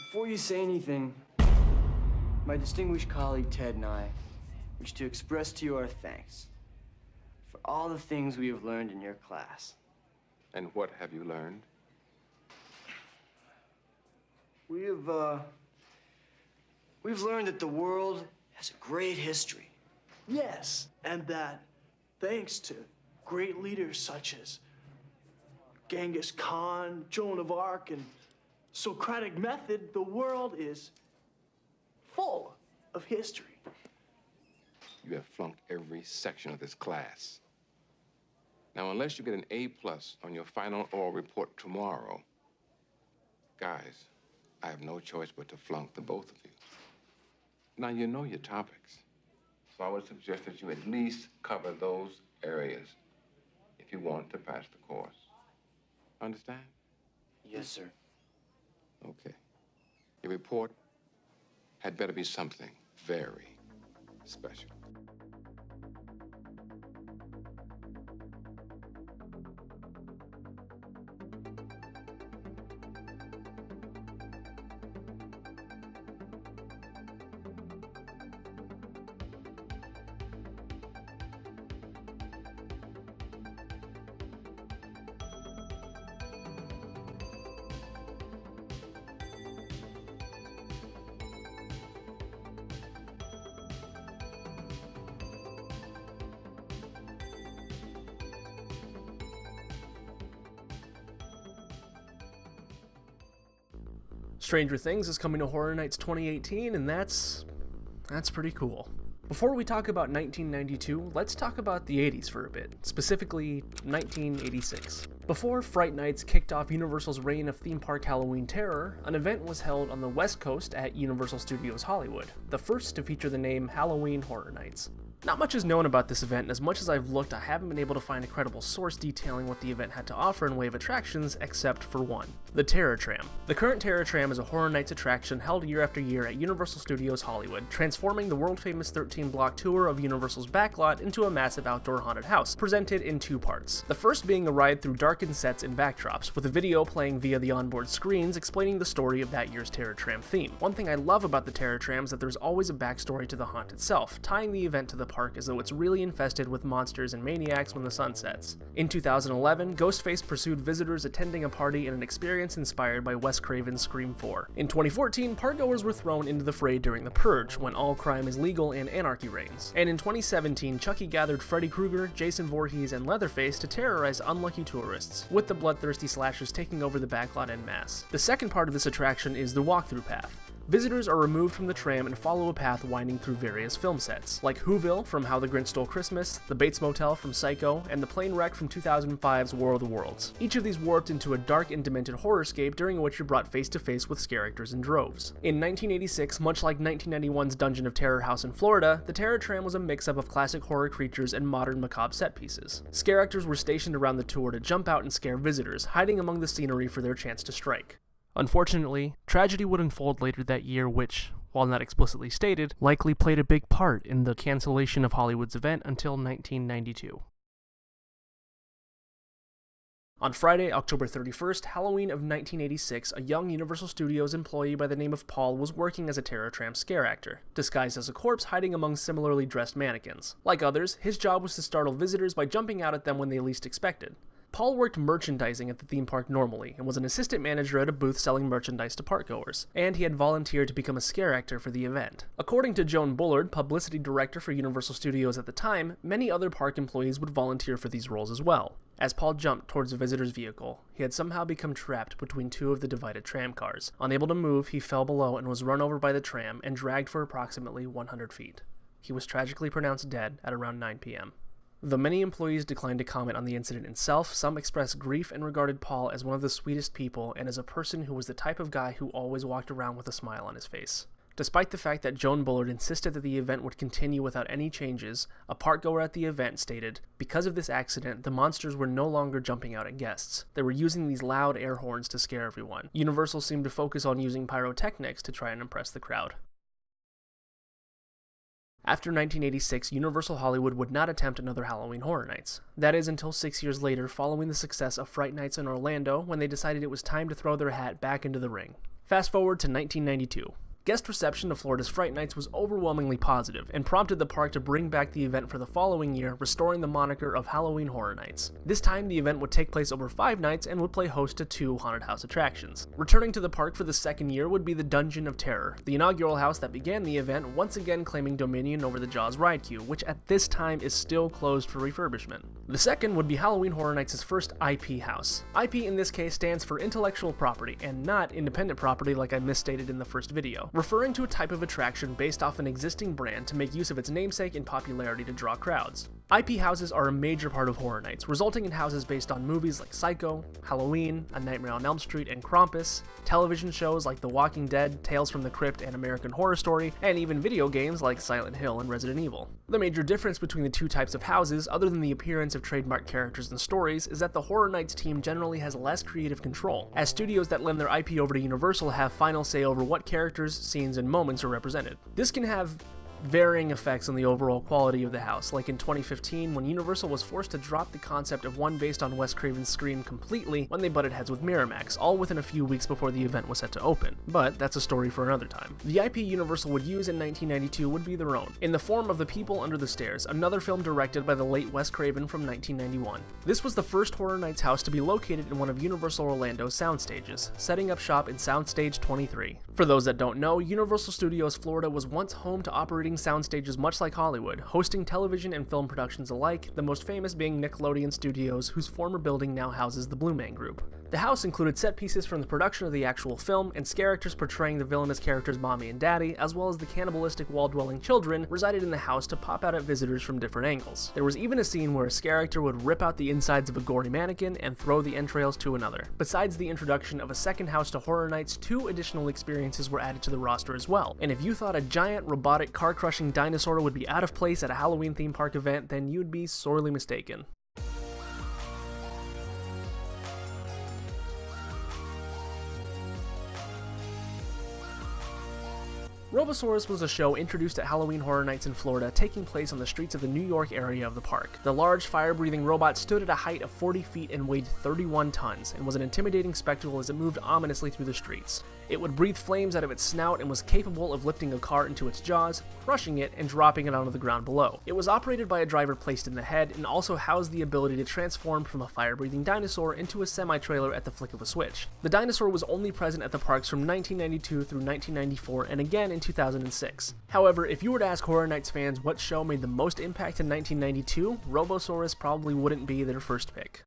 Before you say anything, my distinguished colleague Ted and I wish to express to you our thanks for all the things we have learned in your class. And what have you learned? We've learned that the world has a great history. Yes, and that thanks to great leaders such as Genghis Khan, Joan of Arc, and Socratic method, the world is full of history. You have flunked every section of this class. Now, unless you get an A+ on your final oral report tomorrow, guys, I have no choice but to flunk the both of you. Now, you know your topics, so I would suggest that you at least cover those areas if you want to pass the course. Understand? Yes, sir. Okay. Your report had better be something very special. Stranger Things is coming to Horror Nights 2018, and that's pretty cool. Before we talk about 1992, let's talk about the 80s for a bit, specifically 1986. Before Fright Nights kicked off Universal's reign of theme park Halloween terror, an event was held on the West Coast at Universal Studios Hollywood, the first to feature the name Halloween Horror Nights. Not much is known about this event, and as much as I've looked, I haven't been able to find a credible source detailing what the event had to offer in way of attractions, except for one: the Terror Tram. The current Terror Tram is a Horror Nights attraction held year after year at Universal Studios Hollywood, transforming the world-famous 13-block tour of Universal's backlot into a massive outdoor haunted house, presented in two parts. The first being a ride through darkened sets and backdrops, with a video playing via the onboard screens explaining the story of that year's Terror Tram theme. One thing I love about the Terror Tram is that there's always a backstory to the haunt itself, tying the event to the park as though it's really infested with monsters and maniacs when the sun sets. In 2011, Ghostface pursued visitors attending a party in an experience inspired by Wes Craven's Scream 4. In 2014, parkgoers were thrown into the fray during The Purge, when all crime is legal and anarchy reigns. And in 2017, Chucky gathered Freddy Krueger, Jason Voorhees, and Leatherface to terrorize unlucky tourists, with the bloodthirsty slashers taking over the backlot en masse. The second part of this attraction is the walkthrough path. Visitors are removed from the tram and follow a path winding through various film sets, like Whoville from How the Grinch Stole Christmas, the Bates Motel from Psycho, and the plane wreck from 2005's War of the Worlds. Each of these warped into a dark and demented horrorscape during which you're brought face to face with scare actors in droves. In 1986, much like 1991's Dungeon of Terror House in Florida, the Terror Tram was a mix-up of classic horror creatures and modern macabre set pieces. Scare actors were stationed around the tour to jump out and scare visitors, hiding among the scenery for their chance to strike. Unfortunately, tragedy would unfold later that year which, while not explicitly stated, likely played a big part in the cancellation of Hollywood's event until 1992. On Friday, October 31st, Halloween of 1986, a young Universal Studios employee by the name of Paul was working as a Terror Tram scare actor, disguised as a corpse hiding among similarly dressed mannequins. Like others, his job was to startle visitors by jumping out at them when they least expected. Paul worked merchandising at the theme park normally, and was an assistant manager at a booth selling merchandise to parkgoers, and he had volunteered to become a scare actor for the event. According to Joan Bullard, publicity director for Universal Studios at the time, many other park employees would volunteer for these roles as well. As Paul jumped towards a visitor's vehicle, he had somehow become trapped between two of the divided tram cars. Unable to move, he fell below and was run over by the tram and dragged for approximately 100 feet. He was tragically pronounced dead at around 9 p.m. Though many employees declined to comment on the incident itself, some expressed grief and regarded Paul as one of the sweetest people and as a person who was the type of guy who always walked around with a smile on his face. Despite the fact that Joan Bullard insisted that the event would continue without any changes, a parkgoer at the event stated, "Because of this accident, the monsters were no longer jumping out at guests. They were using these loud air horns to scare everyone. Universal seemed to focus on using pyrotechnics to try and impress the crowd." After 1986, Universal Hollywood would not attempt another Halloween Horror Nights. That is until 6 years later, following the success of Fright Nights in Orlando, when they decided it was time to throw their hat back into the ring. Fast forward to 1992. Guest reception of Florida's Fright Nights was overwhelmingly positive and prompted the park to bring back the event for the following year, restoring the moniker of Halloween Horror Nights. This time, the event would take place over 5 nights and would play host to 2 haunted house attractions. Returning to the park for the second year would be the Dungeon of Terror, the inaugural house that began the event, once again claiming dominion over the Jaws ride queue, which at this time is still closed for refurbishment. The second would be Halloween Horror Nights' first IP house. IP in this case stands for intellectual property and not independent property like I misstated in the first video, referring to a type of attraction based off an existing brand to make use of its namesake and popularity to draw crowds. IP houses are a major part of Horror Nights, resulting in houses based on movies like Psycho, Halloween, A Nightmare on Elm Street, and Krampus, television shows like The Walking Dead, Tales from the Crypt, and American Horror Story, and even video games like Silent Hill and Resident Evil. The major difference between the two types of houses, other than the appearance of trademark characters and stories, is that the Horror Nights team generally has less creative control, as studios that lend their IP over to Universal have final say over what characters, scenes, and moments are represented. This can have varying effects on the overall quality of the house, like in 2015 when Universal was forced to drop the concept of one based on Wes Craven's Scream completely when they butted heads with Miramax, all within a few weeks before the event was set to open. But that's a story for another time. The IP Universal would use in 1992 would be their own, in the form of The People Under the Stairs, another film directed by the late Wes Craven from 1991. This was the first Horror Nights house to be located in one of Universal Orlando's sound stages, setting up shop in Soundstage 23. For those that don't know, Universal Studios Florida was once home to operating sound stages much like Hollywood, hosting television and film productions alike, the most famous being Nickelodeon Studios, whose former building now houses the Blue Man Group. The house included set pieces from the production of the actual film and characters portraying the villainous characters Mommy and Daddy, as well as the cannibalistic wall-dwelling children resided in the house to pop out at visitors from different angles. There was even a scene where a character would rip out the insides of a gory mannequin and throw the entrails to another. Besides the introduction of a second house to Horror Nights, 2 additional experiences were added to the roster as well, and if you thought a giant robotic car-crushing dinosaur would be out of place at a Halloween theme park event, then you'd be sorely mistaken. Robosaurus was a show introduced at Halloween Horror Nights in Florida, taking place on the streets of the New York area of the park. The large, fire-breathing robot stood at a height of 40 feet and weighed 31 tons, and was an intimidating spectacle as it moved ominously through the streets. It would breathe flames out of its snout and was capable of lifting a car into its jaws, crushing it, and dropping it onto the ground below. It was operated by a driver placed in the head, and also housed the ability to transform from a fire-breathing dinosaur into a semi-trailer at the flick of a switch. The dinosaur was only present at the parks from 1992 through 1994, and again in 2006. However, if you were to ask Horror Nights fans what show made the most impact in 1992, Robosaurus probably wouldn't be their first pick.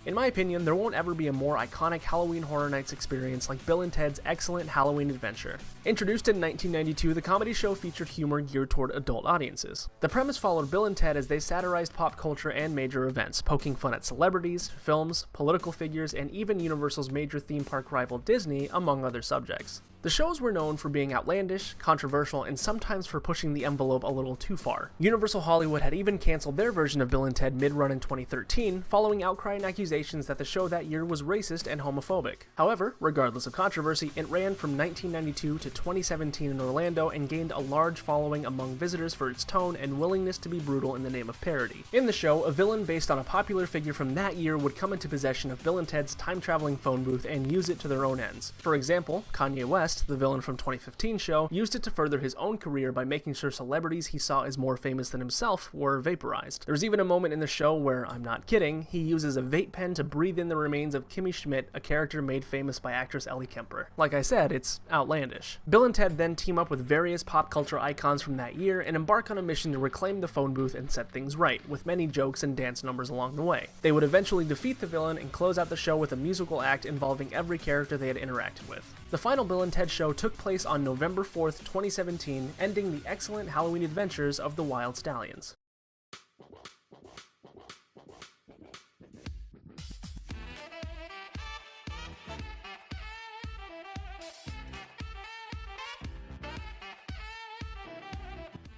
In my opinion, there won't ever be a more iconic Halloween Horror Nights experience like Bill and Ted's Excellent Halloween Adventure. Introduced in 1992, the comedy show featured humor geared toward adult audiences. The premise followed Bill and Ted as they satirized pop culture and major events, poking fun at celebrities, films, political figures, and even Universal's major theme park rival Disney, among other subjects. The shows were known for being outlandish, controversial, and sometimes for pushing the envelope a little too far. Universal Hollywood had even canceled their version of Bill and Ted mid-run in 2013, following outcry and accusations that the show that year was racist and homophobic. However, regardless of controversy, it ran from 1992 to 2017 in Orlando and gained a large following among visitors for its tone and willingness to be brutal in the name of parody. In the show, a villain based on a popular figure from that year would come into possession of Bill and Ted's time-traveling phone booth and use it to their own ends. For example, Kanye West, the villain from 2015 show, used it to further his own career by making sure celebrities he saw as more famous than himself were vaporized. There's even a moment in the show where, I'm not kidding, he uses a vape pen to breathe in the remains of Kimmy Schmidt, a character made famous by actress Ellie Kemper. Like I said, it's outlandish. Bill and Ted then team up with various pop culture icons from that year and embark on a mission to reclaim the phone booth and set things right, with many jokes and dance numbers along the way. They would eventually defeat the villain and close out the show with a musical act involving every character they had interacted with. The final Bill and Ted show took place on November 4th, 2017, ending the excellent Halloween adventures of the Wild Stallions.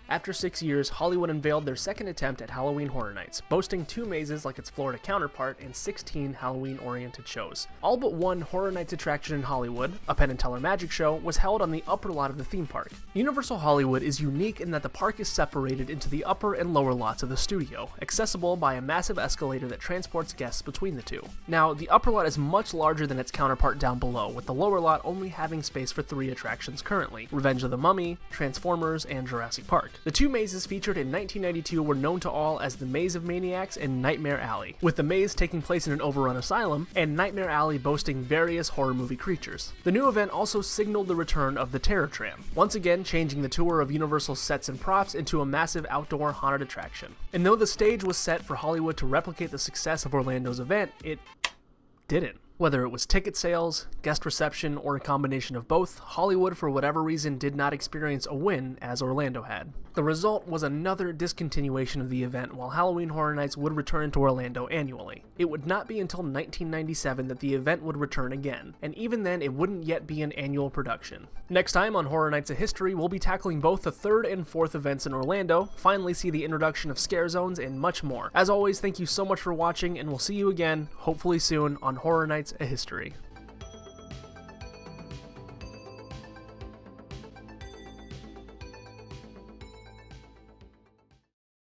After 6 years, Hollywood unveiled their second attempt at Halloween Horror Nights, boasting 2 mazes like its Florida counterpart and 16 Halloween-oriented shows. All but one Horror Nights attraction in Hollywood, a Penn and Teller Magic Show, was held on the upper lot of the theme park. Universal Hollywood is unique in that the park is separated into the upper and lower lots of the studio, accessible by a massive escalator that transports guests between the two. Now, the upper lot is much larger than its counterpart down below, with the lower lot only having space for 3 attractions currently: Revenge of the Mummy, Transformers, and Jurassic Park. The 2 mazes featured in 1992 were known to all as the Maze of Maniacs and Nightmare Alley, with the maze taking place in an overrun asylum, and Nightmare Alley boasting various horror movie creatures. The new event also signaled the return of the Terror Tram, once again changing the tour of Universal's sets and props into a massive outdoor haunted attraction. And though the stage was set for Hollywood to replicate the success of Orlando's event, it didn't. Whether it was ticket sales, guest reception, or a combination of both, Hollywood for whatever reason did not experience a win as Orlando had. The result was another discontinuation of the event while Halloween Horror Nights would return to Orlando annually. It would not be until 1997 that the event would return again, and even then it wouldn't yet be an annual production. Next time on Horror Nights: A History, we'll be tackling both the 3rd and 4th events in Orlando, finally see the introduction of scare zones, and much more. As always, thank you so much for watching, and we'll see you again, hopefully soon, on Horror Nights: A History.